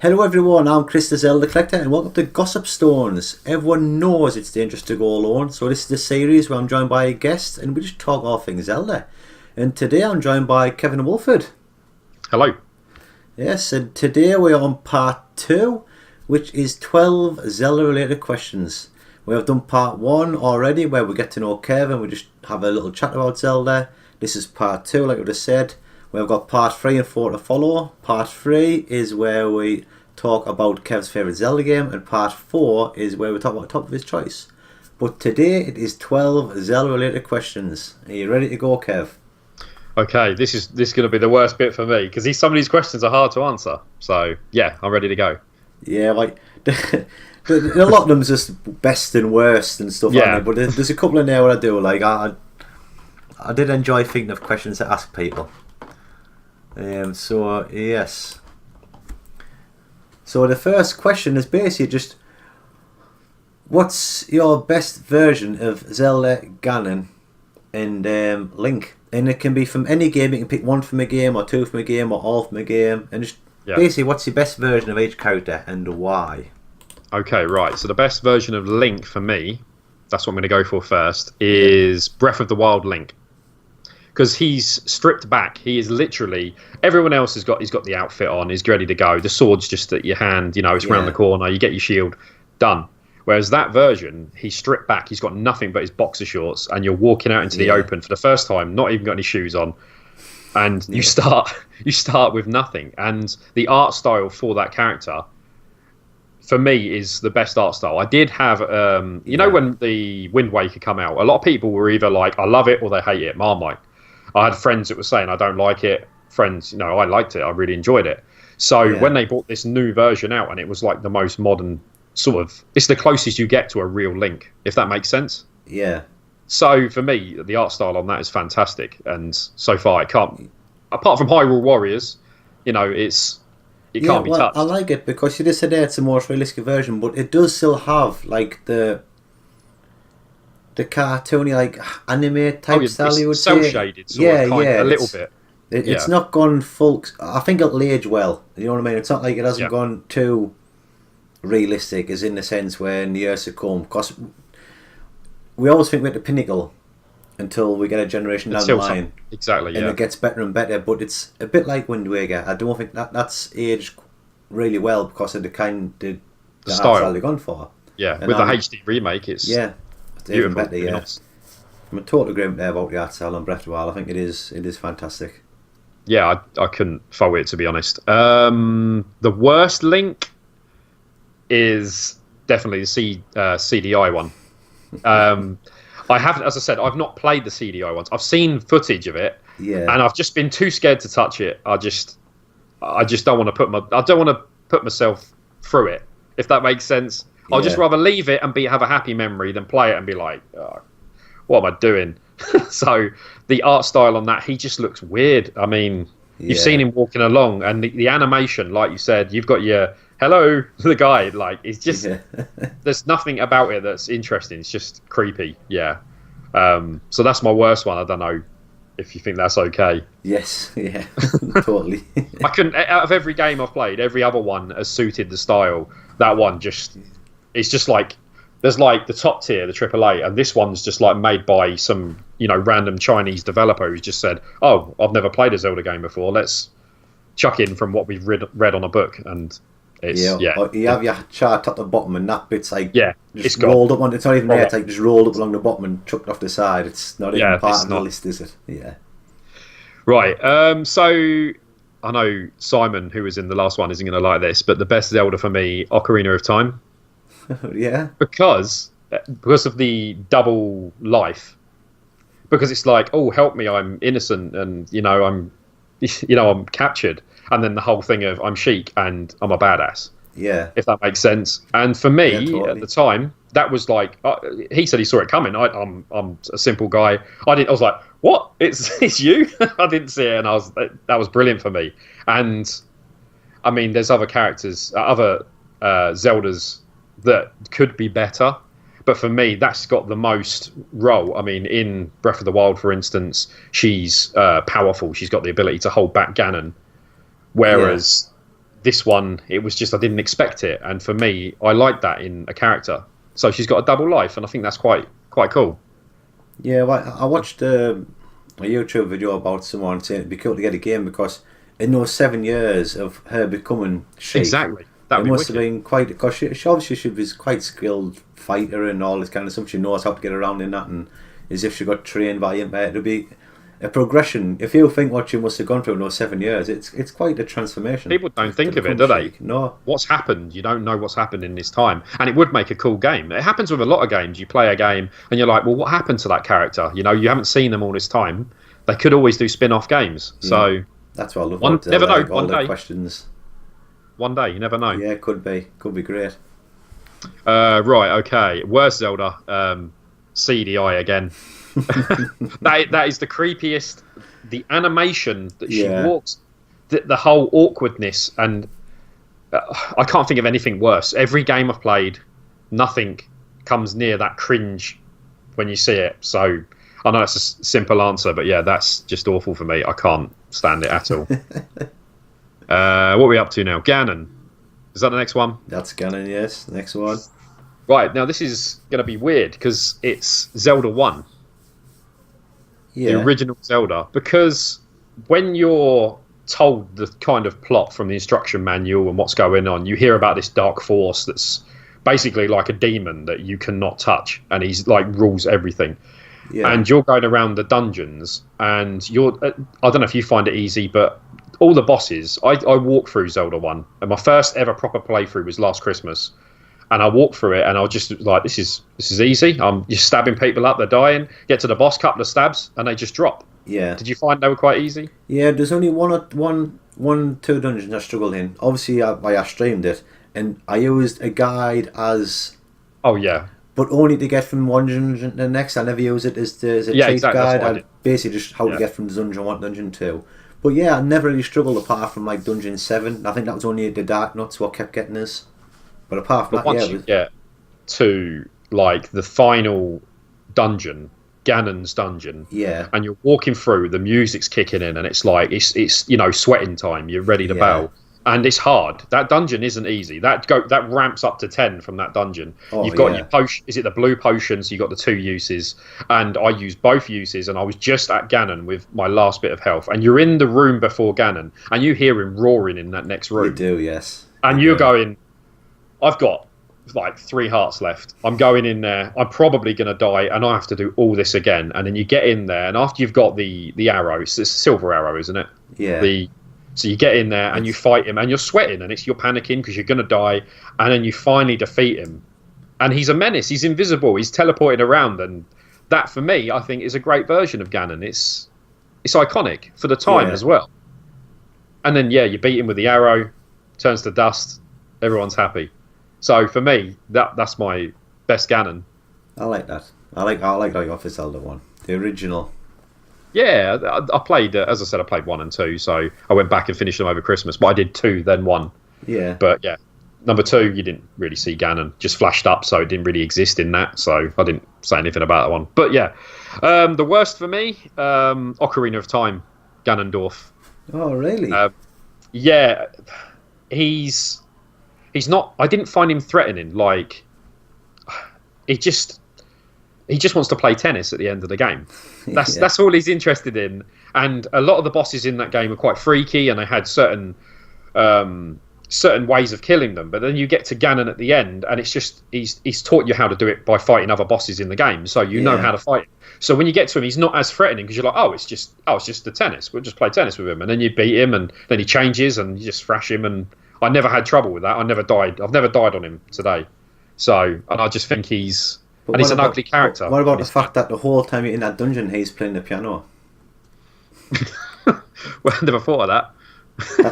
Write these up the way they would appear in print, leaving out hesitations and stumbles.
Hello everyone, I'm Chris The Zelda Collector and welcome to Gossip Stones. Everyone knows it's dangerous to go alone, so this is the series where I'm joined by a guest and we just talk all things Zelda. And today I'm joined by Kevin Woolford. Hello. Yes, and today we're on part 2, which is 12 Zelda related questions. We have done part 1 already where we get to know Kevin, we just have a little chat about Zelda. This is part 2, like we just said. We've got part 3 and 4 to follow. Part 3 is where we talk about Kev's favourite Zelda game, and part 4 is where we talk about the top of his choice. But today it is 12 Zelda related questions. Are you ready to go, Kev? Okay, this is going to be the worst bit for me because some of these questions are hard to answer. So yeah, I'm ready to go. Yeah, like a lot of them is just best and worst and stuff like that. But there's a couple in there where I do like. I did enjoy thinking of questions to ask people. So yes. So the first question is basically just, what's your best version of Zelda, Ganon, and Link? And it can be from any game. You can pick one from a game, or two from a game, or all from a game, and just basically what's your best version of each character and why? Okay, right. So the best version of Link for me, that's what I'm going to go for first, is Breath of the Wild Link. Because he's stripped back. He is literally, everyone else he's got the outfit on, he's ready to go. The sword's just at your hand, it's around the corner, you get your shield, done. Whereas that version, he's stripped back, he's got nothing but his boxer shorts, and you're walking out into the open for the first time, not even got any shoes on, and you start with nothing. And the art style for that character, for me, is the best art style. I did have, know when the Wind Waker come out, a lot of people were either like, I love it, or they hate it, Marmite. I had friends that were saying, I don't like it. Friends, I liked it. I really enjoyed it. So when they brought this new version out, and it was like the most modern sort of, it's the closest you get to a real Link, if that makes sense. Yeah. So for me, the art style on that is fantastic. And so far, it can't, apart from Hyrule Warriors, it can't be touched. I like it because you just said it's a more realistic version, but it does still have like the cartoony, like anime type style, you would say. Cel-shaded, a little bit. It's not gone full. I think it'll age well. You know what I mean? It's not like it hasn't gone too realistic, as in the sense when the years to come. Because we always think we're at the pinnacle until we get a generation down the line. Exactly, and it gets better and better. But it's a bit like Wind Waker. I don't think that's aged really well because of the style they've gone for. Yeah, and with the HD remake, it's even better, I'm a total agreement there about the art style on Breath of the Wild. I think it is fantastic. Yeah, I couldn't fault it, to be honest. The worst Link is definitely the CDI one. I haven't, as I said, I've not played the CDI ones. I've seen footage of it, and I've just been too scared to touch it. I just don't want to put myself through it, if that makes sense. I'll just rather leave it and have a happy memory than play it and be like, oh, what am I doing? So the art style on that, he just looks weird. I mean, you've seen him walking along, and the animation, like you said, you've got your hello to the guy. Like, it's just there's nothing about it that's interesting. It's just creepy. Yeah. So that's my worst one. I don't know if you think that's okay. Yes. Yeah. Totally. I couldn't. Out of every game I've played, every other one has suited the style. That one just. It's just like there's like the top tier, the AAA, and this one's just like made by some random Chinese developer who's just said, "Oh, I've never played a Zelda game before. Let's chuck in from what we've read on a book." And it's you have your chart at the bottom, and that bit's like it's rolled up on. It's not even there. It's like just rolled up along the bottom and chucked off the side. It's not even part of the list, is it? Yeah. Right. So I know Simon, who was in the last one, isn't going to like this, but the best Zelda for me, Ocarina of Time. Yeah, because of the double life, because it's like, oh, help me, I'm innocent, and I'm captured, and then the whole thing of I'm Sheik and I'm a badass, if that makes sense. And for me, totally. At the time, that was like, he said he saw it coming. I'm a simple guy. I was like, what? It's you? I didn't see it, and that was brilliant for me. And I mean, there's other characters, other Zeldas that could be better, but for me that's got the most role. I mean, in Breath of the Wild, for instance, she's powerful, she's got the ability to hold back Ganon, whereas this one, it was just I didn't expect it, and for me, I like that in a character. So she's got a double life, and I think that's quite cool. Yeah, well, I watched a YouTube video about someone saying it'd be cool to get a game because in those 7 years of her becoming Sheik, Exactly. That it must have been quite, because she obviously she was quite skilled fighter and all this kind of stuff. She knows how to get around in that, and as if she got trained by him. It'll be a progression. If you think what she must have gone through in those 7 years, it's quite a transformation. People don't think of it, do they? No. What's happened? You don't know what's happened in this time, and it would make a cool game. It happens with a lot of games. You play a game and you're like, well, what happened to that character? You know, you haven't seen them all this time. They could always do spin-off games. So that's what I love. Never know. All the questions. One day, you never know. Yeah, could be great. Right, okay. Worst Zelda, CDI again. that is the creepiest. The animation that she walks, the whole awkwardness, and I can't think of anything worse. Every game I've played, nothing comes near that cringe when you see it. So I know it's a simple answer, but yeah, that's just awful for me. I can't stand it at all. What are we up to now? Ganon. Is that the next one? That's Ganon, yes. Next one. Right, now this is going to be weird because it's Zelda 1. Yeah. The original Zelda. Because when you're told the kind of plot from the instruction manual and what's going on, you hear about this dark force that's basically like a demon that you cannot touch, and he's like rules everything. Yeah. And you're going around the dungeons, and you're I don't know if you find it easy, but all the bosses, I walked through Zelda 1, and my first ever proper playthrough was last Christmas, and I walked through it, and I was just like, this is easy. I'm just stabbing people up, they're dying, get to the boss, couple of stabs, and they just drop. Yeah. Did you find they were quite easy? Yeah, there's only two dungeons I struggled in. Obviously, I streamed it, and I used a guide as... Oh, yeah. But only to get from one dungeon to the next. I never use it as a cheat guide. I basically just how to get from dungeon 1 to dungeon 2. But yeah, I never really struggled apart from like dungeon 7. I think that was only the Dark Nuts what kept getting us. But apart from that, once you get to like the final dungeon, Ganon's dungeon, and you're walking through, the music's kicking in, and it's like it's you know, sweating time. You're ready to battle. And it's hard. That dungeon isn't easy. That ramps up to 10 from that dungeon. You've got your potion. Is it the blue potion? So you got the 2 uses, and I used both uses. And I was just at Ganon with my last bit of health. And you're in the room before Ganon, and you hear him roaring in that next room. You do, yes. And you're going, I've got like 3 hearts left. I'm going in there. I'm probably going to die, and I have to do all this again. And then you get in there, and after you've got the arrow, it's a silver arrow, isn't it? Yeah. So you get in there and you fight him, and you're sweating, and you're panicking because you're going to die, and then you finally defeat him. And he's a menace. He's invisible. He's teleported around, and that, for me, I think is a great version of Ganon. It's iconic for the time as well. And then, you beat him with the arrow, turns to dust, everyone's happy. So for me, that's my best Ganon. I like that. I like that off the Zelda 1. The original. Yeah, I played, as I said, I played 1 and 2, so I went back and finished them over Christmas, but I did 2, then 1. Yeah. But yeah, number 2, you didn't really see Ganon, just flashed up, so it didn't really exist in that, so I didn't say anything about that one. But yeah, the worst for me, Ocarina of Time, Ganondorf. Oh, really? Yeah, he's not, I didn't find him threatening, like, he just wants to play tennis at the end of the game. That's all he's interested in. And a lot of the bosses in that game are quite freaky, and they had certain ways of killing them. But then you get to Ganon at the end, and it's just he's taught you how to do it by fighting other bosses in the game, so you know how to fight him. So when you get to him, he's not as threatening because you're like, it's just the tennis. We'll just play tennis with him, and then you beat him, and then he changes, and you just thrash him. And I never had trouble with that. I've never died on him today. So, and I just think he's an ugly character. What about the fact that the whole time you're in that dungeon, he's playing the piano? Well, I never thought of that.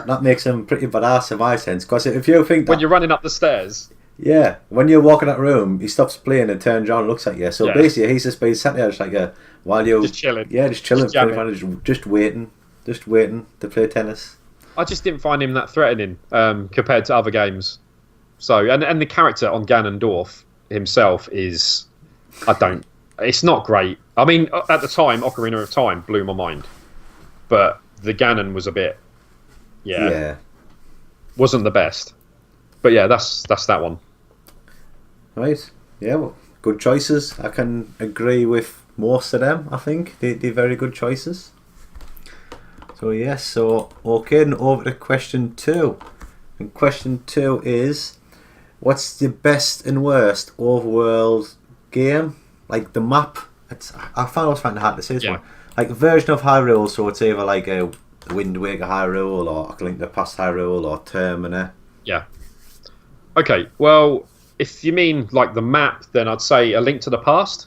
that makes him pretty badass in my sense. Because if you think that... When you're running up the stairs... Yeah, when you're walking that room, he stops playing and turns around and looks at you. So basically, he's just been sat there just like while you're... Just chilling. Yeah, just chilling. Just waiting to play tennis. I just didn't find him that threatening compared to other games. So, and the character on Ganondorf himself is, it's not great. I mean, at the time, Ocarina of Time blew my mind, but the Ganon was a bit, wasn't the best. But yeah, that's that one. Right. Yeah, well, good choices. I can agree with most of them, I think. They're very good choices. So, yes, so, okay, and over to question 2. And question 2 is, what's the best and worst overworld game? Like, the map, I found I was finding it hard to say this one. Like, a version of Hyrule, so it's either like a Wind Waker Hyrule, or A Link to the Past Hyrule, or Termina. Yeah. Okay, well, if you mean like the map, then I'd say A Link to the Past.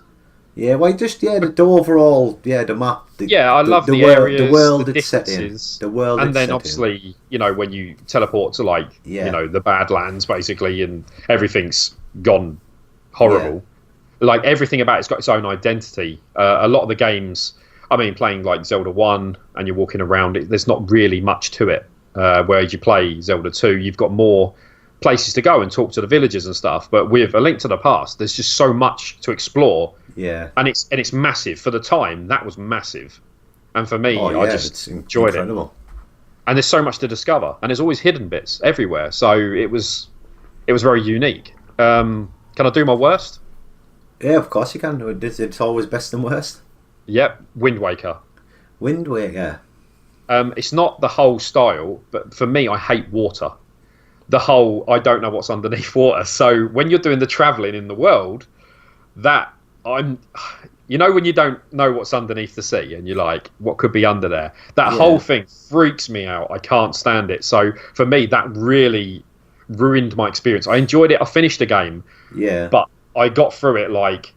Yeah, well, just the overall, the map. I love the areas, the world the it's set in, the world, and then obviously, when you teleport to the Badlands, basically, and everything's gone horrible. Yeah. Like everything about it's got its own identity. A lot of the games, I mean, playing like Zelda 1 and you're walking around, there's not really much to it. Whereas you play Zelda 2, you've got more places to go and talk to the villagers and stuff. But with A Link to the Past, there's just so much to explore. Yeah, and it's massive for the time. That was massive, and for me, I just enjoyed it. And there's so much to discover, and there's always hidden bits everywhere. So it was very unique. Can I do my worst? Yeah, of course you can. It's always best and worst. Yep, Wind Waker. Wind Waker. It's not the whole style, but for me, I hate water. The whole I don't know what's underneath water. So when you're doing the travelling in the world, when you don't know what's underneath the sea and you're like, what could be under there? That whole thing freaks me out. I can't stand it. So for me, that really ruined my experience. I enjoyed it. I finished the game. Yeah. But I got through it like,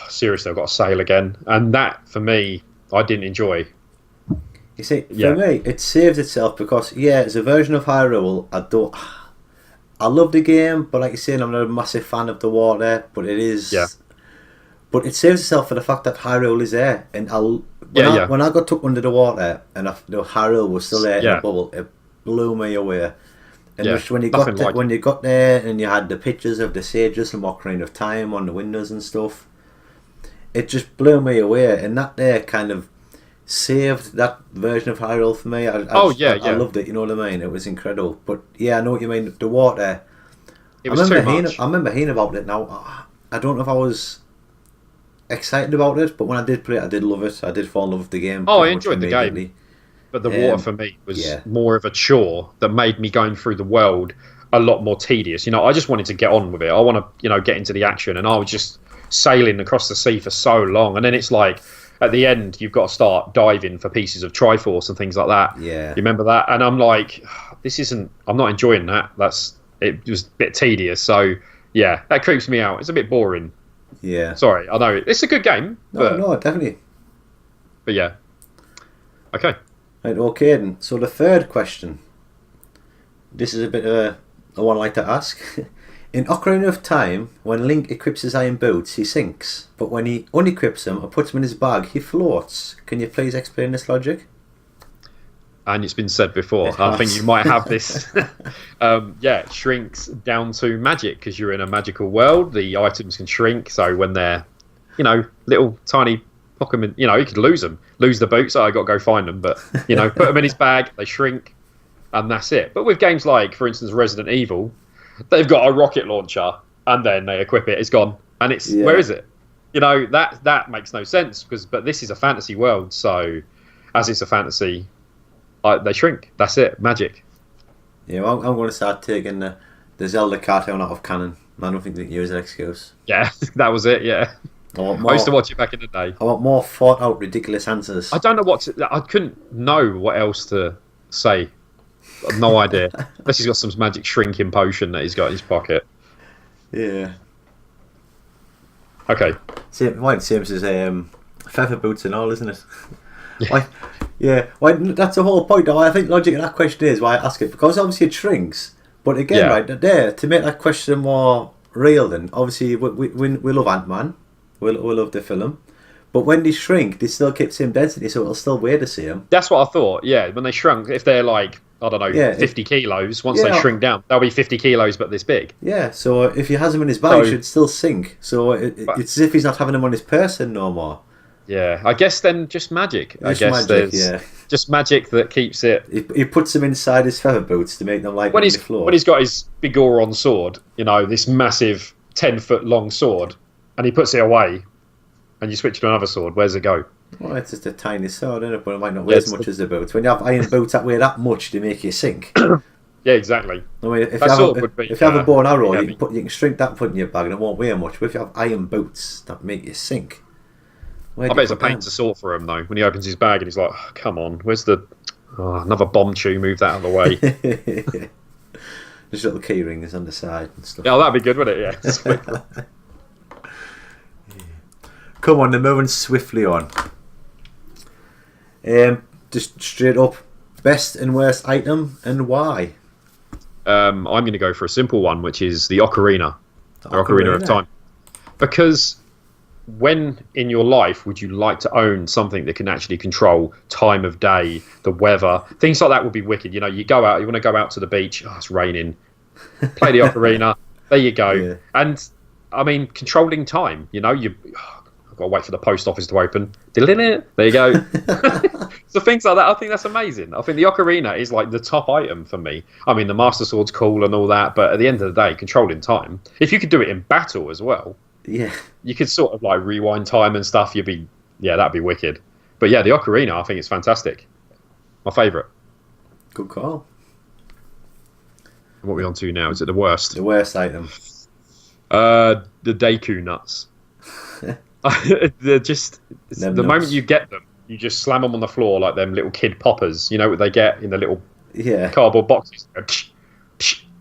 seriously, I've got to sail again. And that, for me, I didn't enjoy. You see, for me, it saves itself because, it's a version of Hyrule. I love the game, but like you're saying, I'm not a massive fan of the water, but it is... Yeah. But it saves itself for the fact that Hyrule is there, and when I got took under the water and the Hyrule was still there in the bubble, it blew me away. And just when you got there and you had the pictures of the sages and Ocarina of Time on the windows and stuff, it just blew me away. And that there kind of saved that version of Hyrule for me. I loved it. You know what I mean? It was incredible. But I know what you mean. The water. It was too much. I remember hearing about it now. I don't know if I was excited about it, but when I did play it, I did love it. I did fall in love with the game. I enjoyed the game, but the water for me was more of a chore that made me going through the world a lot more tedious. I just wanted to get on with it. I want to, get into the action, and I was just sailing across the sea for so long, and then it's like at the end you've got to start diving for pieces of Triforce and things like that. Yeah, you remember that? And I'm like, I'm not enjoying that. It was a bit tedious. So that creeps me out. It's a bit boring. Yeah. Sorry, I know it's a good game. No, definitely. But yeah. Okay. Right, okay then. So the third question. This is a bit of a one I like to ask. In Ocarina of Time, when Link equips his iron boots, he sinks. But when he unequips them or puts them in his bag, he floats. Can you please explain this logic? And it's been said before. I think you might have this. It shrinks down to magic because you're in a magical world. The items can shrink, so when they're, little tiny Pokemon, you could lose them, lose the boots. So I got to go find them, but put them in his bag, they shrink, and that's it. But with games like, for instance, Resident Evil, they've got a rocket launcher, and then they equip it. It's gone, and it's where is it? That makes no sense but this is a fantasy world, so as it's a fantasy. They shrink. That's it. Magic. Yeah, well, I'm going to start taking the Zelda cartoon out of canon. I don't think they can use an excuse. Yeah, that was it. Yeah, I used to watch it back in the day. I want more thought out, ridiculous answers. I don't know I couldn't know what else to say. I've no idea. Unless he's got some magic shrinking potion that he's got in his pocket. Yeah. Okay. Same as feather boots and all, isn't it? That's the whole point. I think logic in that question is why I ask it, because obviously it shrinks. But again, there to make that question more real, then obviously we love Ant-Man, we love the film, but when they shrink, they still keep the same density, so it'll still weigh the same. That's what I thought. Yeah, when they shrunk, if they're like 50 kilos, once they shrink down, they'll be 50 kilos, but this big. Yeah. So if he has them in his bag, he should still sink. So it's as if he's not having them on his person no more. Yeah, I guess then just magic. I Just guess magic, there's yeah. just magic that keeps it. He puts them inside his feather boots to make them like When on he's the floor. when he's got his big Goron sword, this massive 10-foot long sword, and he puts it away, and you switch to another sword. Where's it go? Well, it's just a tiny sword, isn't it? But it might not weigh Yeah, as much as the boots. When you have iron boots that weigh that much, they make you sink. Yeah, exactly. I mean, if That you sword have, would be, if you have a bow and arrow, heavy. you can shrink that and put it in your bag and it won't weigh much. But if you have iron boots that make you sink, I bet it's a pain to sort for him though. When he opens his bag and he's like, oh, "Come on, where's the another bomb chew? Move that out of the way." Just little key rings on the side and stuff. Yeah, that'd be good, wouldn't it? Yeah. Come on, they're moving swiftly on. Just straight up, best and worst item and why? I'm going to go for a simple one, which is the Ocarina, Ocarina of Time, because when in your life would you like to own something that can actually control time of day, the weather, things like that would be wicked. You want to go out to the beach. Oh, it's raining. Play the Ocarina. There you go. Yeah. And I mean, controlling time. I've got to wait for the post office to open. There you go. So things like that, I think that's amazing. I think the Ocarina is like the top item for me. I mean, the Master Sword's cool and all that, but at the end of the day, controlling time. If you could do it in battle as well, yeah, you could sort of like rewind time and stuff. That'd be wicked. But yeah, the Ocarina, I think it's fantastic. My favourite. Good call. What are we on to now? Is it the worst? The worst item. The Deku nuts. They're just the nuts. Moment you get them, you just slam them on the floor like them little kid poppers. You know what they get in the little cardboard boxes,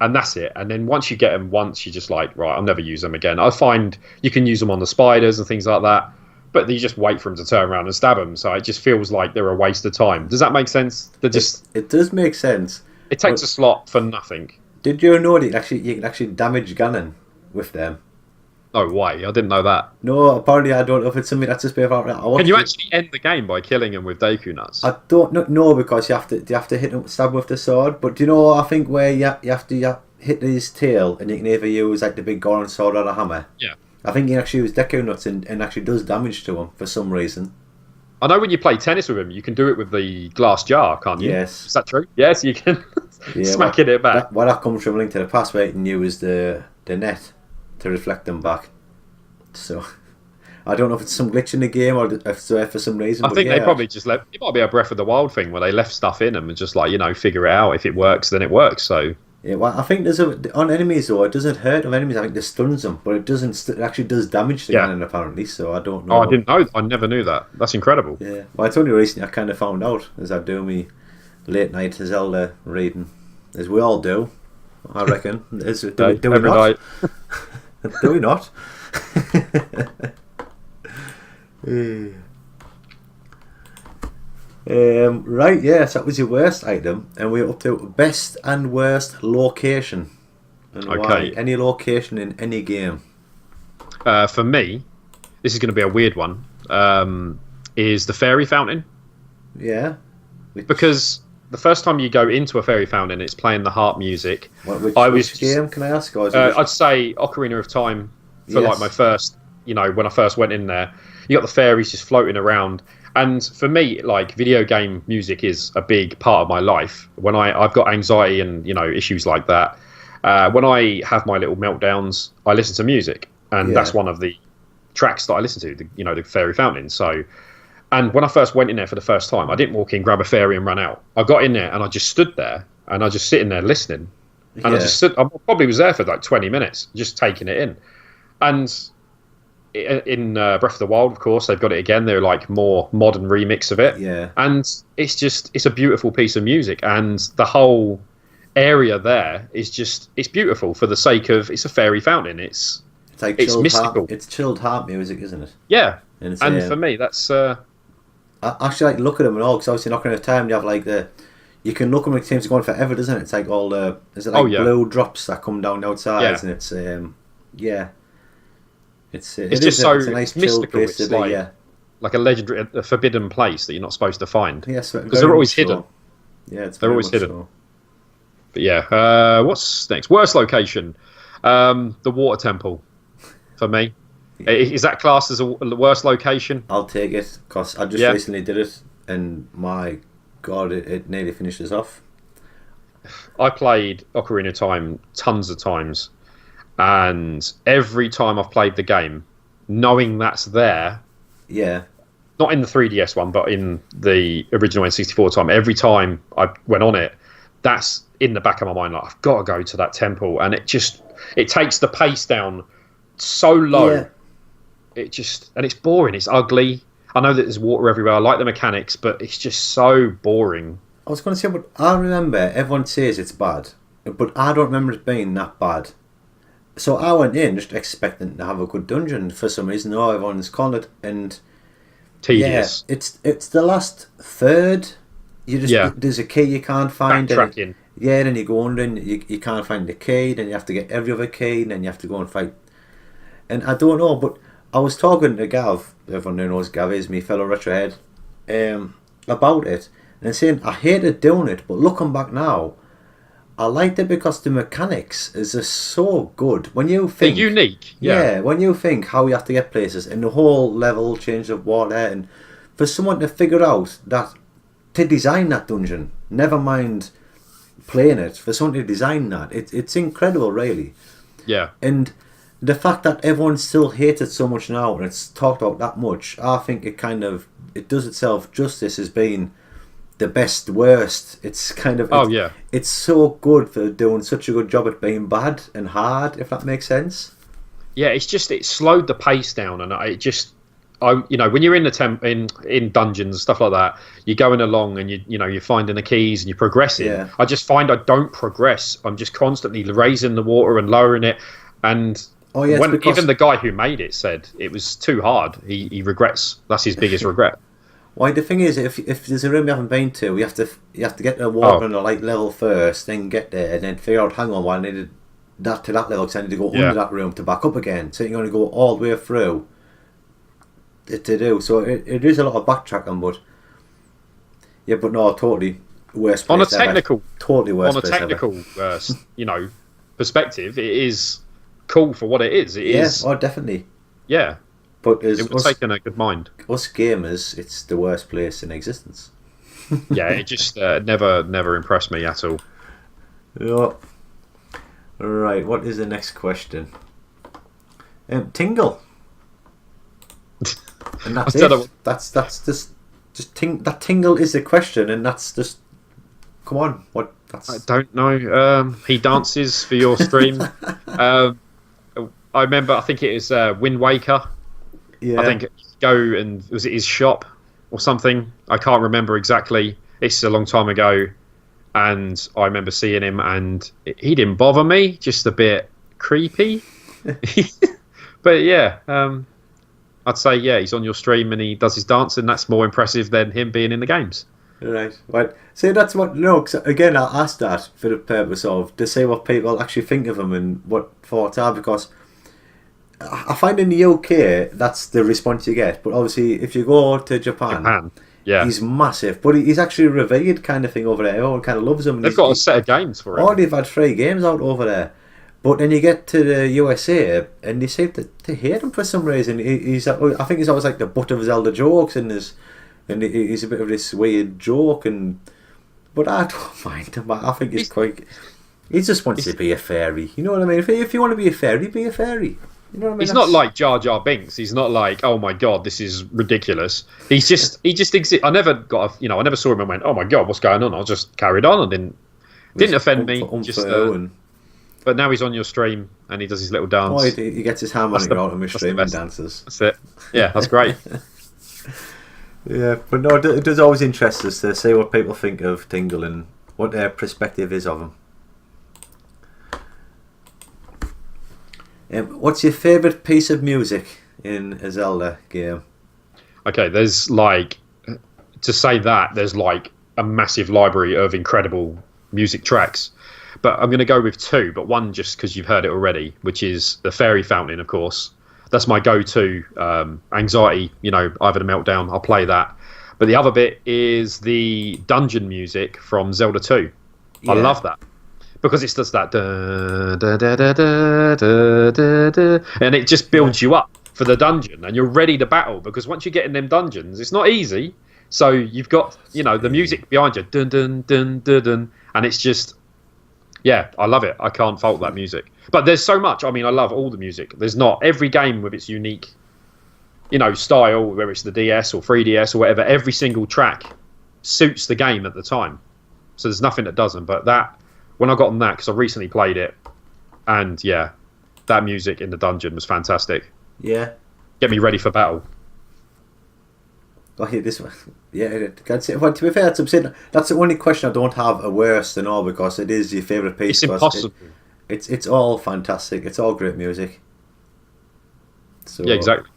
and that's it. And then once you get them once, you're just like, right, I'll never use them again. I find you can use them on the spiders and things like that, but you just wait for them to turn around and stab them. So it just feels like they're a waste of time. Does that make sense? It does make sense. It takes a slot for nothing. Did you know that you can actually damage Ganon with them? No way, I didn't know that. No, apparently I don't know if it's something that's just been out. Can you actually end the game by killing him with Deku nuts? I don't know because you have to hit him, stab with the sword. But do you know I think where you have to hit his tail and you can either use like the big Goron sword or a hammer. Yeah. I think you can actually use Deku nuts and actually does damage to him for some reason. I know when you play tennis with him, you can do it with the glass jar, can't you? Yes. Is that true? Yes, you can smack it back. That comes from Link to the Past where you can use the net to reflect them back. So I don't know if it's some glitch in the game or if it's for some reason. I think they probably just it might be a Breath of the Wild thing where they left stuff in them and just figure it out. If it works, then it works. So yeah, well, I think on enemies though, it doesn't hurt on enemies. I think it stuns them, but it doesn't. It actually does damage to Ganon apparently. So I don't know. Oh, I didn't know. I never knew that. That's incredible. Yeah, well, it's only recently I kind of found out as I do me late night Zelda reading, as we all do. I reckon. Do we not? Night. Do we not? Right, yes, that was your worst item, and we're up to best and worst location. And why? Any location in any game. For me, this is going to be a weird one. Is the fairy fountain? Yeah. Because the first time you go into a fairy fountain, it's playing the harp music. Which game can I ask? I'd say Ocarina of Time for like my first. When I first went in there, you got the fairies just floating around. And for me, like video game music is a big part of my life. When I've got anxiety and issues like that, when I have my little meltdowns, I listen to music, and that's one of the tracks that I listen to. The fairy fountain. So, and when I first went in there for the first time, I didn't walk in, grab a fairy, and run out. I got in there and I just stood there and I just sitting there listening, and I just stood. I probably was there for like 20 minutes, just taking it in, and. In Breath of the Wild, of course, they've got it again. They're like more modern remix of it, and it's a beautiful piece of music, and the whole area there is it's beautiful for the sake of it's a fairy fountain. It's mystical. It's chilled harp music, isn't it? Yeah, and for me, that's. I actually like look at them and all because obviously Ocarina of Time, you have like you can look at them. It seems to go on forever, doesn't it? It's like all blue drops that come down outside, and it's It's just so it's a nice mystical. Place it's to like a legendary, a forbidden place that you're not supposed to find. Yes, because they're always hidden. Yeah, they're always hidden. So. But yeah, what's next? Worst location, the water temple, for me. Is that classed as the worst location? I'll take it because I just recently did it, and my God, it nearly finishes off. I played Ocarina of Time tons of times, and every time I've played the game, knowing that's there, not in the 3DS one, but in the original N64 time, every time I went on it, that's in the back of my mind, like, I've got to go to that temple, and it takes the pace down so low. Yeah. And it's boring, it's ugly. I know that there's water everywhere, I like the mechanics, but it's just so boring. I was going to say, but I remember everyone says it's bad, but I don't remember it being that bad. So I went in just expecting to have a good dungeon. For some reason, everyone's calling it, and tedious. Yeah, it's the last third. There's a key you can't find. Backtracking. Then you go under and you can't find the key. Then you have to get every other key, and then you have to go and fight. And I don't know, but I was talking to Gav. Everyone who knows Gav is me fellow retrohead, about it, and saying I hated doing it, but looking back now, I liked it because the mechanics is just so good. When you think they're unique, when you think how you have to get places and the whole level change of water, and for someone to figure out that to design that dungeon, never mind playing it, for someone to design that, it's incredible, really. Yeah. And the fact that everyone still hates it so much now and it's talked about that much, I think it does itself justice as being the best worst. It's kind of it's so good for doing such a good job at being bad and hard, if that makes sense. Yeah, it slowed the pace down, and when you're in the in dungeons and stuff like that, you're going along and you're finding the keys and you're progressing. Yeah. I just find I don't progress. I'm just constantly raising the water and lowering it, and even the guy who made it said it was too hard. He regrets. That's his biggest regret. Why, the thing is, if there's a room you haven't been to, you have to get the water on the light level first, then get there, and then figure out, hang on, I needed that to that level because I need to go under that room to back up again. So you're going to go all the way through it to do. So it is a lot of backtracking, but no, totally worst place on a technical ever. Totally worst on a place technical perspective, it is cool for what it is. It is. Oh, definitely. Yeah. But it was taken a good mind. Us gamers, it's the worst place in existence. Yeah, it just never impressed me at all. Yeah. Right, what is the next question? Tingle. And that's it. That's just that tingle is the question, and that's just. Come on, what? I don't know. He dances for your stream. I remember. I think it is Wind Waker. Yeah. I think go and was it his shop or something? I can't remember exactly. It's a long time ago, and I remember seeing him, and he didn't bother me. Just a bit creepy. But yeah, I'd say he's on your stream and he does his dance, and that's more impressive than him being in the games. Right. Well, see, that's what. No, cause again, I asked that for the purpose of to see what people actually think of him and what thoughts are, because I find in the UK that's the response you get, but obviously if you go to Japan, he's massive, but he's actually revered kind of thing over there. Everyone kind of loves him. They've got a set of games for him. Oh, they've had 3 games out over there, but then you get to the USA and they seem to hate him for some reason. I think he's always like the butt of Zelda jokes, and he's a bit of this weird joke, but I don't mind him. I think he's quite. He just wants to be a fairy. You know what I mean? If you want to be a fairy, be a fairy. You know what I mean? He's not like Jar Jar Binks. He's not like, oh my god, this is ridiculous. He just exists. I never saw him and went, oh my god, what's going on? I just carried on and didn't offend me. But now he's on your stream and he does his little dance. Oh, he gets his harmonica out on his stream and dances. That's it. Yeah, that's great. Yeah, but no, it does always interest us to see what people think of Tingle and what their perspective is of him. What's your favourite piece of music in a Zelda game? Okay, there's like a massive library of incredible music tracks, but I'm going to go with 2, but one just because you've heard it already, which is the Fairy Fountain, of course. That's my go-to anxiety. I've had a meltdown, I'll play that. But the other bit is the dungeon music from Zelda 2. Yeah. I love that. Because it's just that da, da, da, da, da, da, da, da, and it just builds you up. for the dungeon, and you're ready to battle, because once you get in them dungeons, it's not easy. So you've got, the music behind you, dun dun dun dun dun, and it's just, yeah, I love it. I can't fault that music. But there's so much. I mean, I love all the music. There's not every game with its unique, style, whether it's the DS or 3DS or whatever. Every single track suits the game at the time. So there's nothing that doesn't. But when I got on that, because I recently played it, and yeah, that music in the dungeon was fantastic. Yeah. Get me ready for battle. Oh, yeah, this one. Yeah, well, to be fair, that's the only question I don't have a worse than all, because it is your favourite piece. It's impossible. It's all fantastic. It's all great music. So, yeah, exactly.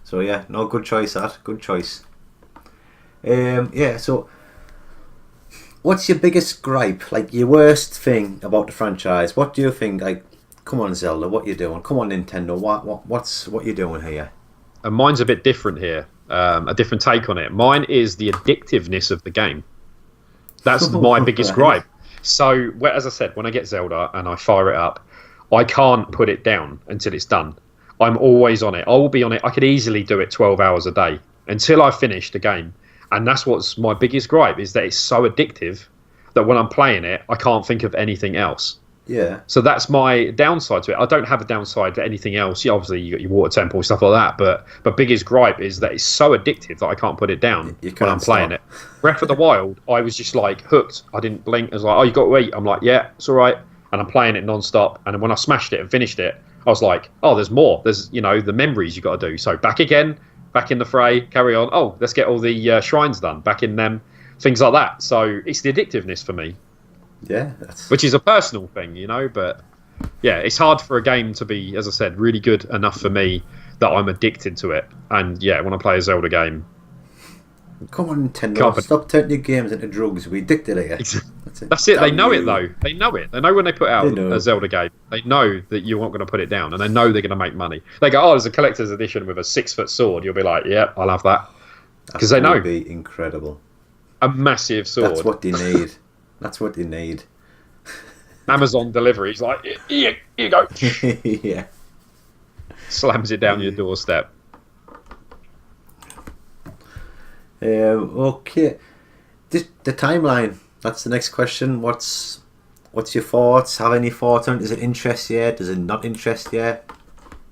So yeah, no, good choice. That good choice. Yeah. So, what's your biggest gripe? Like your worst thing about the franchise? What do you think? Like, come on, Zelda, what you doing? Come on, Nintendo, what you doing here? And mine's a bit different here. A different take on it. Mine is the addictiveness of the game. That's my biggest gripe. So, as I said, when I get Zelda and I fire it up, I can't put it down until it's done. I'm always on it. I will be on it. I could easily do it 12 hours a day until I finish the game. And that's what's my biggest gripe, is that it's so addictive that when I'm playing it, I can't think of anything else. Yeah. So that's my downside to it. I don't have a downside to anything else. Yeah, obviously, you got your water temple and stuff like that. But biggest gripe is that it's so addictive that I can't put it down when I'm playing it. Breath of the Wild, I was just like hooked. I didn't blink. I was like, oh, you got to eat. I'm like, yeah, it's all right. And I'm playing it non-stop. And when I smashed it and finished it, I was like, oh, there's more. There's, the memories you got to do. So back again, back in the fray, carry on. Oh, let's get all the shrines done, back in them, things like that. So it's the addictiveness for me. Yeah, which is a personal thing, but yeah, it's hard for a game to be, as I said, really good enough for me that I'm addicted to it. And yeah, when I play a Zelda game, come on, Nintendo, stop turning your games into drugs. We addicted here. That's it. They know it though. They know it. They know when they put out a Zelda game, they know that you're not going to put it down, and they know they're going to make money. They go, oh, there's a collector's edition with a 6-foot sword. You'll be like, yeah, I'll have that, because they know. That would be incredible. A massive sword. That's what they need. That's what they need. Amazon delivery's like, here you go. Yeah. Slams it down your doorstep. Okay. The timeline. That's the next question. What's your thoughts? Have any thoughts on it? Does it interest you? Does it not interest you?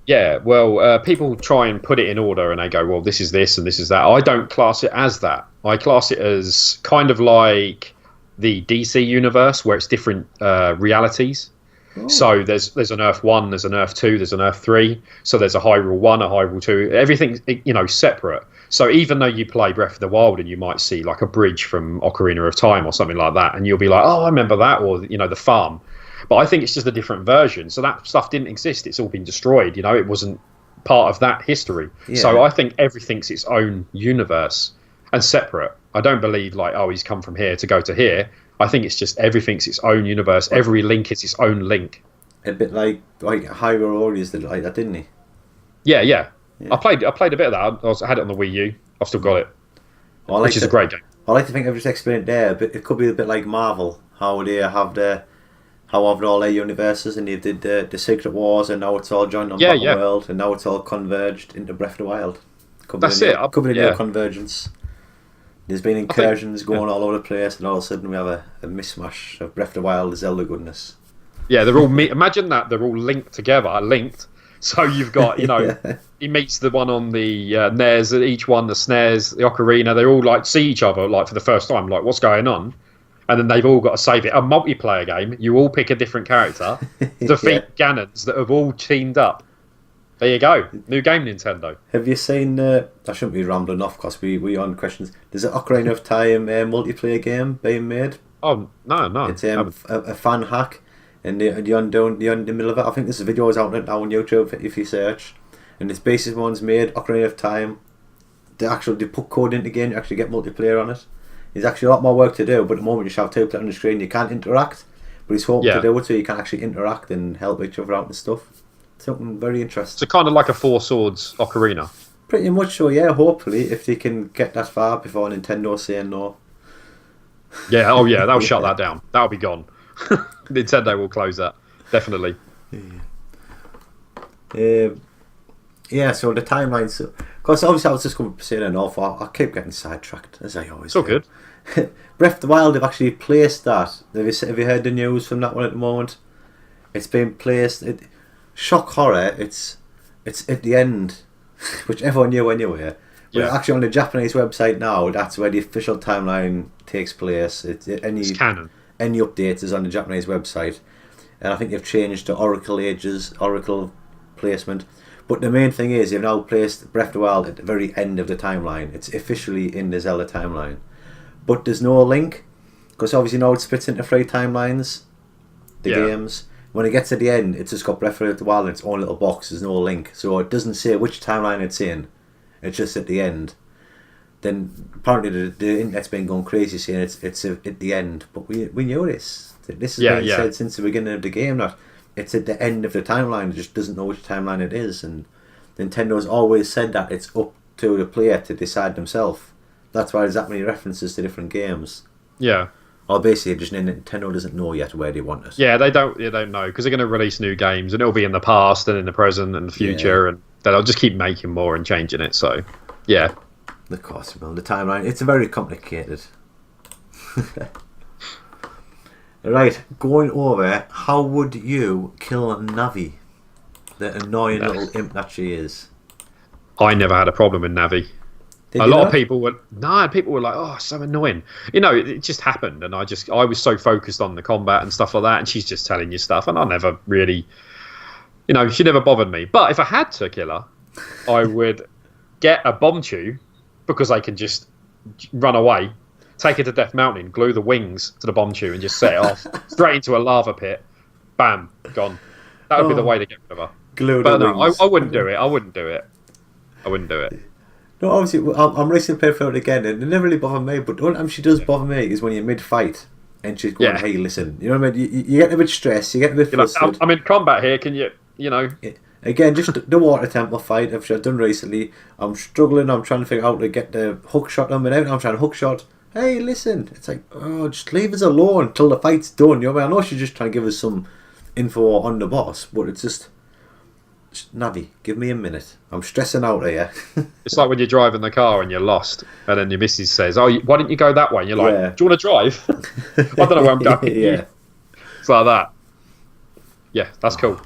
Yeah, well, people try and put it in order, and they go, well, this is this and this is that. I don't class it as that. I class it as kind of like the DC universe, where it's different realities. Oh. So there's an Earth 1, there's an Earth 2, there's an Earth 3. So there's a Hyrule 1, a Hyrule 2. Everything's, separate. So even though you play Breath of the Wild and you might see like a bridge from Ocarina of Time or something like that, and you'll be like, oh, I remember that, or, the farm. But I think it's just a different version. So that stuff didn't exist. It's all been destroyed. It wasn't part of that history. Yeah. So I think everything's its own universe and separate. I don't believe like, oh, he's come from here to go to here. I think it's just everything's its own universe. Every link is its own link. A bit like Hyrule Warriors did like that, didn't he? Yeah. I played a bit of that. I had it on the Wii U. I've still got it, which is a great game. I like to think I've just explained it there, but it could be a bit like Marvel, how they have all their universes, and they did the Secret Wars, and now it's all joined on Battle World, and now it's all converged into Breath of the Wild. Could be a new convergence. There's been incursions going all over the place, and all of a sudden we have a mismatch of Breath of the Wild, Zelda goodness. Yeah, they're all imagine that they're all linked together, So you've got, he meets the one on the NES, each one, the SNES, the Ocarina, they all like see each other like for the first time, like what's going on? And then they've all got to save it. A multiplayer game, you all pick a different character, defeat Ganons that have all teamed up. There you go. New game, Nintendo. Have you seen, I shouldn't be rambling off because we on questions. There's an Ocarina of Time multiplayer game being made. Oh, no. It's a fan hack. And you're in the middle of it. I think this video is out now on YouTube if you search. And it's basically one's made Ocarina of Time. They put code in the game. You actually get multiplayer on it. There's actually a lot more work to do. But at the moment you just have two players on the screen. You can't interact. But he's hoping to do it so you can actually interact and help each other out and stuff. Something very interesting. So kind of like a Four Swords Ocarina. Pretty much so. Yeah. Hopefully, if they can get that far before Nintendo saying no. Yeah. Oh yeah. They'll shut that down. That'll be gone. Nintendo will close that, definitely. Yeah, so the timeline. So, because obviously I was just going to say enough. I keep getting sidetracked as I always It's all do. good. Breath of the Wild have actually placed that. Have you heard the news from that one at the moment? It's been placed. Shock horror. It's at the end, which everyone knew anyway. But Yeah. actually on the Japanese website now, that's where the official timeline takes place. It's canon. Any updates is on the Japanese website, and I think they've changed to Oracle Ages, Oracle placement. But the main thing is, they've now placed Breath of the Wild at the very end of the timeline. It's officially in the Zelda timeline. But there's no link, because obviously now it splits into 3 timelines, the games. When it gets to the end, it's just got Breath of the Wild in its own little box. There's no link. So it doesn't say which timeline it's in. It's just at the end. Then apparently the internet's been going crazy saying it's at the end. But we knew this. This has been said since the beginning of the game that it's at the end of the timeline. It just doesn't know which timeline it is. And Nintendo's always said that it's up to the player to decide themselves. That's why there's that many references to different games. Yeah. Or basically, just Nintendo doesn't know yet where they want it. Yeah, they don't know because they're going to release new games and it'll be in the past and in the present and the future, and they'll just keep making more and changing it. So, yeah. Of course, well, the timeline, it's very complicated. Right, going over, how would you kill Navi? The annoying little imp that she is. I never had a problem with Navi. A lot of people were like, "Oh, so annoying." You know, it just happened, and I was so focused on the combat and stuff like that, and she's just telling you stuff, and I never really, she never bothered me. But if I had to kill her, I would get a bomb tube because I can just run away, take her to Death Mountain, glue the wings to the bomb tube, and just set it off straight into a lava pit. Bam, gone. That would be the way to get rid of her. Glue but the no, wings. I wouldn't do it. I wouldn't do it. No, obviously, I'm racing play for it again, and it never really bothered me. But the only time she does bother me is when you're mid-fight, and she's going, "Hey, listen," you know what I mean? You get a bit stressed, you get a bit flustered. I'm in combat here. Can you Again, just the water temple fight, which I've done recently. I'm struggling. I'm trying to figure out how to get the hook shot on me out. I'm trying to hook shot. Hey, listen. It's like, oh, just leave us alone until the fight's done. You know what I mean? I know she's just trying to give us some info on the boss, but it's just Navi, give me a minute. I'm stressing out here. It's like when you're driving the car and you're lost, and then your missus says, "Oh, why didn't you go that way?" And you're like, "Do you want to drive?" I don't know where I'm going. Yeah, it's like that. Yeah, that's cool.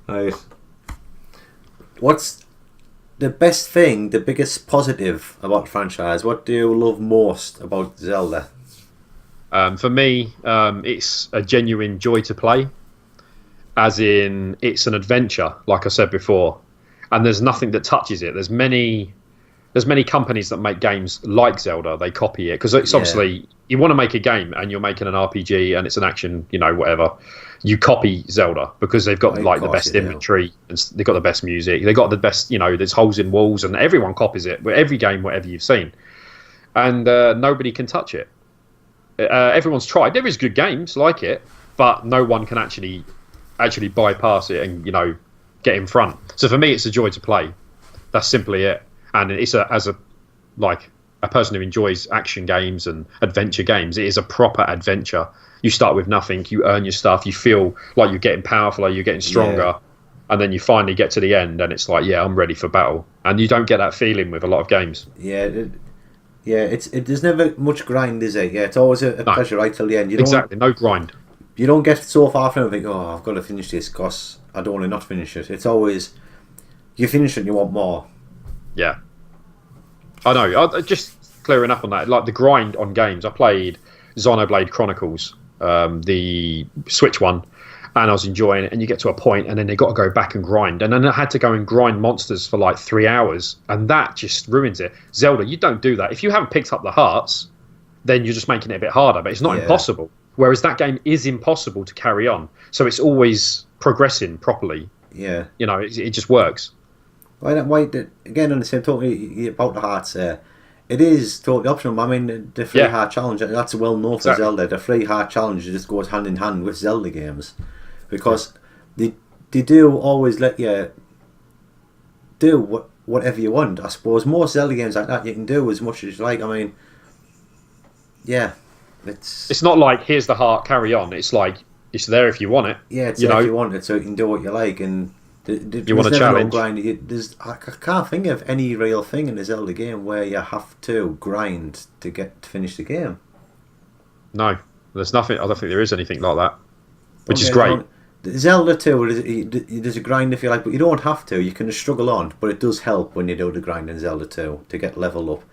Right. What's the best thing, the biggest positive about the franchise? What do you love most about Zelda? For me, it's a genuine joy to play. As in, it's an adventure, like I said before, and there's nothing that touches it. There's many companies that make games like Zelda. They copy it because it's obviously you want to make a game and you're making an RPG and it's an action, whatever. You copy Zelda because they've got the best inventory and they've got the best music. They've got the best, there's holes in walls and everyone copies it. Every game, whatever you've seen, and nobody can touch it. Everyone's tried. There is good games like it, but no one can actually bypass it and get in front. So for me, it's a joy to play. That's simply it. And it's as a person who enjoys action games and adventure games, it is a proper adventure. You start with nothing, you earn your stuff, you feel like you're getting powerful, like you're getting stronger, and then you finally get to the end, and it's like, I'm ready for battle. And you don't get that feeling with a lot of games. There's never much grind, is it? Yeah, it's always a pleasure right till the end. No grind. You don't get so far from it and think, oh, I've got to finish this because I don't want to not finish it. It's always, you finish it and you want more. Yeah. I know. Just clearing up on that, like the grind on games. I played Xenoblade Chronicles, the Switch one, and I was enjoying it. And you get to a point, and then they got to go back and grind. And then I had to go and grind monsters for like 3 hours, and that just ruins it. Zelda, you don't do that. If you haven't picked up the hearts, then you're just making it a bit harder. But it's not impossible. Whereas that game is impossible to carry on. So it's always progressing properly. Yeah. It just works. Again, on the same talking about the hearts there, it is totally optional. I mean, the free heart challenge, that's well known for Zelda. The free heart challenge just goes hand in hand with Zelda games. Because they do always let you do whatever you want. I suppose most Zelda games like that, you can do as much as you like. I mean, it's not like here's the heart, carry on. It's like it's there if you want it. Yeah, it's there if you want it, so you can do what you like. And You want a challenge? I can't think of any real thing in a Zelda game where you have to grind to finish the game. No, there's nothing. I don't think there is anything like that, which is great. Zelda 2, there's a grind if you like, but you don't have to. You can just struggle on, but it does help when you do the grind in Zelda 2 to get level up.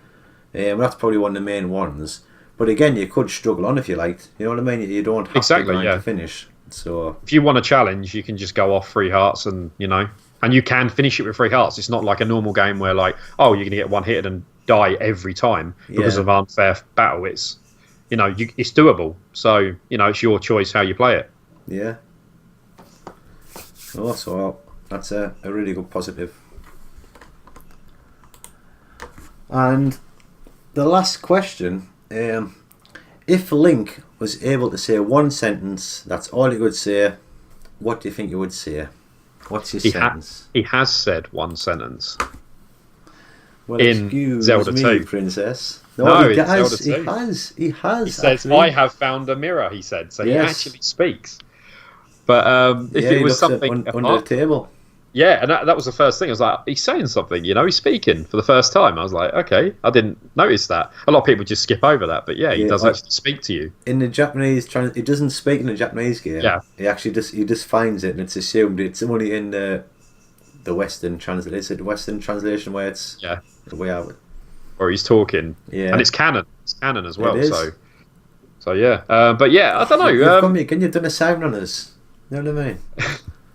That's probably one of the main ones. But again, you could struggle on if you liked. You know what I mean? You don't have to grind to finish. So if you want a challenge, you can just go off 3 hearts, and and you can finish it with 3 hearts. It's not like a normal game where like, oh, you're gonna get one hit and die every time because of unfair battle. It's it's doable. So it's your choice how you play it. Yeah. Oh, so that's a really good positive. And the last question, if Link was able to say one sentence, that's all he would say, what do you think he would say? What's his sentence? He has said one sentence. Well, in excuse Zelda me, 2. Princess. No, he Zelda 2. He has. He says, actually. I have found a mirror, he said. So he actually speaks. But if it was something under the table. Yeah, and that was the first thing. I was like, he's saying something, he's speaking for the first time. I was like, okay, I didn't notice that. A lot of people just skip over that, but he does actually speak to you. In the Japanese, he doesn't speak in the Japanese game. Yeah. He actually just finds it, and it's assumed it's only in the Western translation. Is it the Western translation where it's the way out? Or he's talking. Yeah. And it's canon. It's canon as well. It is. So yeah. But yeah, I don't know. Can you done a sound on us? You know what I mean?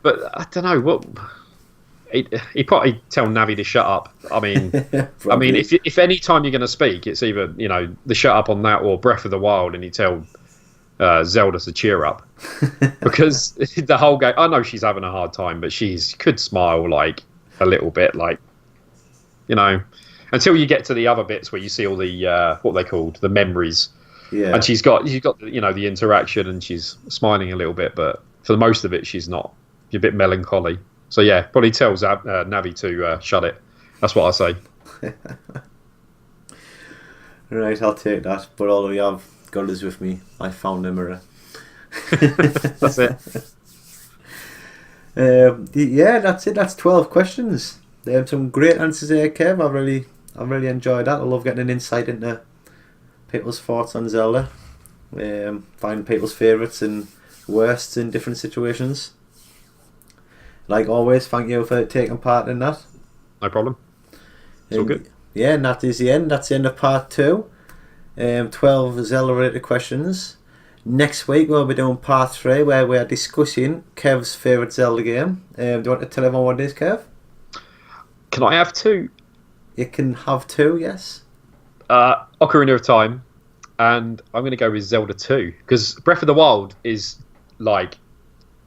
But I don't know what. He'd probably tell Navi to shut up. I mean, if any time you're going to speak, it's either the shut up on that or Breath of the Wild, and you tell Zelda to cheer up, because the whole game. I know she's having a hard time, but could smile like a little bit, like until you get to the other bits where you see all the what they called the memories. Yeah. And she's got the interaction, and she's smiling a little bit, but for the most of it, she's not. She's a bit melancholy. So yeah, probably tells Navi to shut it. That's what I say. Right, I'll take that. But all we have God is with me. I found a mirror. That's it. That's it. That's 12 questions. Some great answers there, Kev. I really enjoyed that. I love getting an insight into people's thoughts on Zelda. Finding people's favourites and worsts in different situations. Like always, thank you for taking part in that. No problem. It's all good. Yeah, and that is the end. That's the end of part 2. 12 Zelda-related questions. Next week we'll be doing part 3, where we are discussing Kev's favourite Zelda game. Do you want to tell everyone what it is, Kev? Can I have 2? You can have 2, yes. Ocarina of Time, and I'm going to go with Zelda 2, because Breath of the Wild is like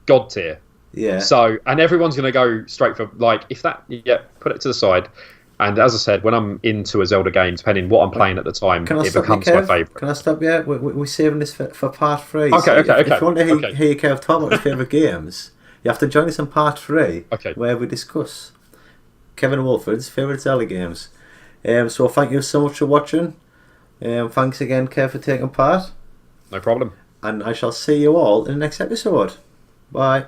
God tier. Yeah. So, and everyone's going to go straight for put it to the side. And as I said, when I'm into a Zelda game, depending what I'm playing at the time, it becomes my favourite. Can I stop you? We're saving this for part 3. Okay. If you want to hear Kev talk about his favourite games, you have to join us in part 3, where we discuss Kevin Woolford's favourite Zelda games. So thank you so much for watching. Thanks again, Kev, for taking part. No problem. And I shall see you all in the next episode. Bye.